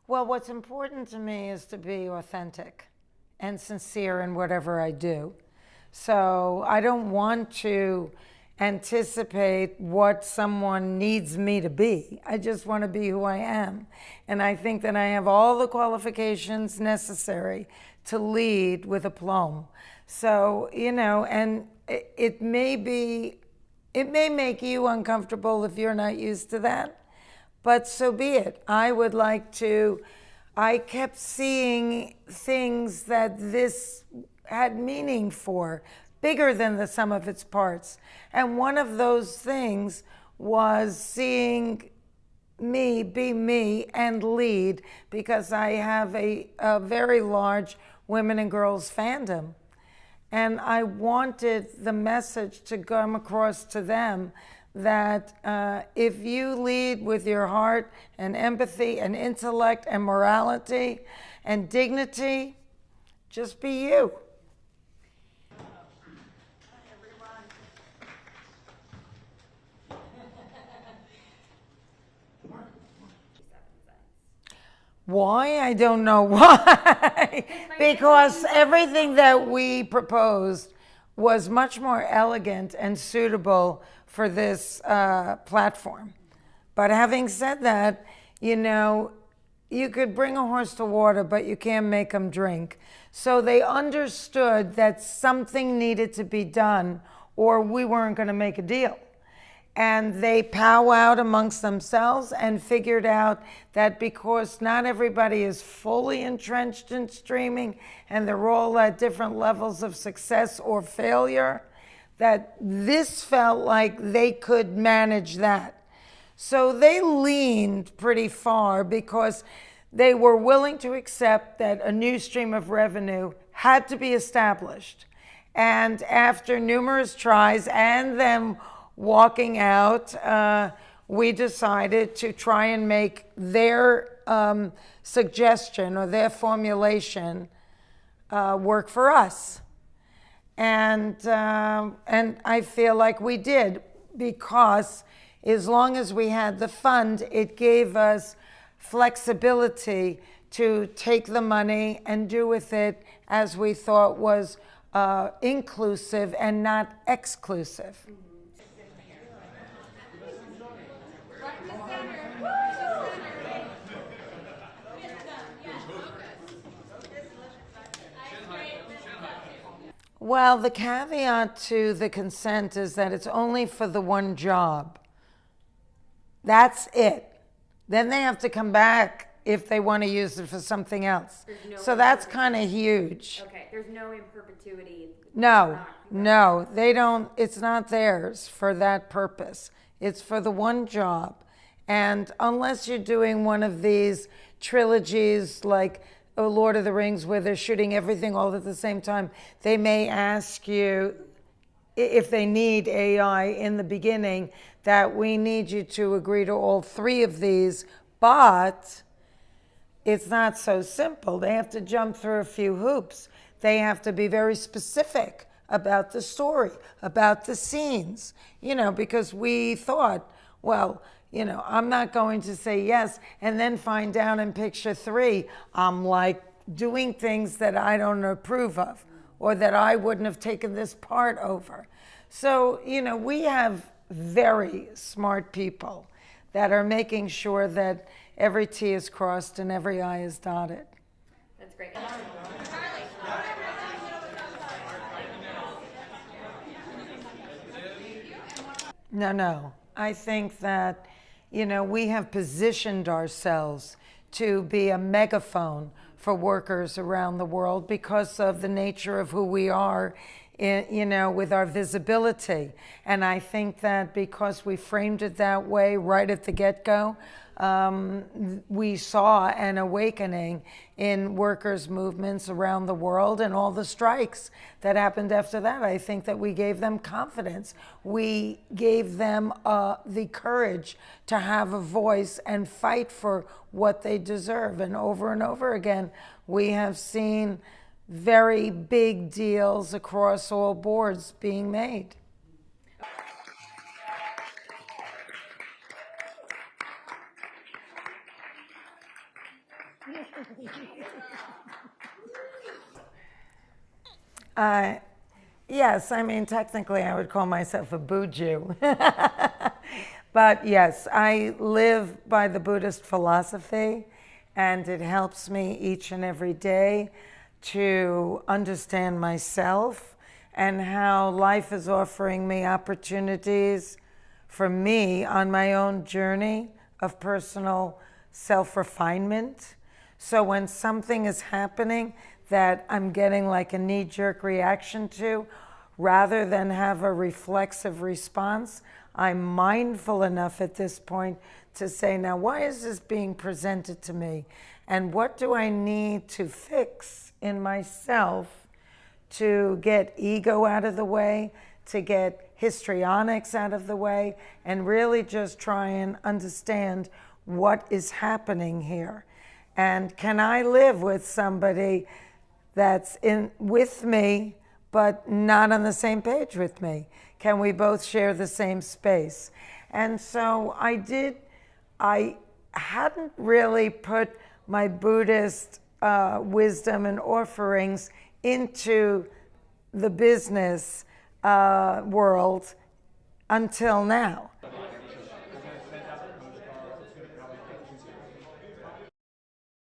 Well, what's important to me is to be authentic and sincere in whatever I do. So I don't want to anticipate what someone needs me to be. I just want to be who I am. And I think that I have all the qualifications necessary to lead with aplomb. So, you know, and it may make you uncomfortable if you're not used to that, but so be it. I kept seeing things that this had meaning for, bigger than the sum of its parts. And one of those things was seeing me be me and lead, because I have a very large women and girls fandom. And I wanted the message to come across to them that if you lead with your heart and empathy and intellect and morality and dignity, just be you. Why? I don't know why. Because everything that we proposed was much more elegant and suitable for this platform. But having said that, you know, you could bring a horse to water, but you can't make him drink. So they understood that something needed to be done, or we weren't going to make a deal. And they powwowed amongst themselves and figured out that because not everybody is fully entrenched in streaming and they're all at different levels of success or failure, that this felt like they could manage that. So they leaned pretty far because they were willing to accept that a new stream of revenue had to be established. And after numerous tries and them walking out, we decided to try and make their suggestion or their formulation work for us. And I feel like we did, because as long as we had the fund, it gave us flexibility to take the money and do with it as we thought was inclusive and not exclusive. Well, the caveat to the consent is that it's only for the one job. That's it. Then they have to come back if they want to use it for something else. So that's kind of huge. Okay, there's no in perpetuity. No, they don't. It's not theirs for that purpose. It's for the one job. And unless you're doing one of these trilogies like Lord of the Rings, where they're shooting everything all at the same time, they may ask you, if they need AI in the beginning, that we need you to agree to all three of these, but it's not so simple. They have to jump through a few hoops. They have to be very specific about the story, about the scenes, you know, because we thought, well, you know, I'm not going to say yes and then find out in picture 3, I'm like doing things that I don't approve of or that I wouldn't have taken this part over. So, you know, we have very smart people that are making sure that every T is crossed and every I is dotted. That's great. No. I think that, you know, we have positioned ourselves to be a megaphone for workers around the world because of the nature of who we are, you know, with our visibility. And I think that because we framed it that way right at the get-go, we saw an awakening in workers' movements around the world and all the strikes that happened after that. I think that we gave them confidence. We gave them the courage to have a voice and fight for what they deserve. And over again, we have seen very big deals across all boards being made. Yes, I mean, technically I would call myself a Buju. But yes, I live by the Buddhist philosophy, and it helps me each and every day to understand myself and how life is offering me opportunities for me on my own journey of personal self-refinement. So when something is happening that I'm getting like a knee-jerk reaction to, rather than have a reflexive response, I'm mindful enough at this point to say, now, why is this being presented to me? And what do I need to fix in myself to get ego out of the way, to get histrionics out of the way, and really just try and understand what is happening here. And can I live with somebody that's with me but not on the same page with me? Can we both share the same space? And so I hadn't really put my Buddhist wisdom and offerings into the business world until now.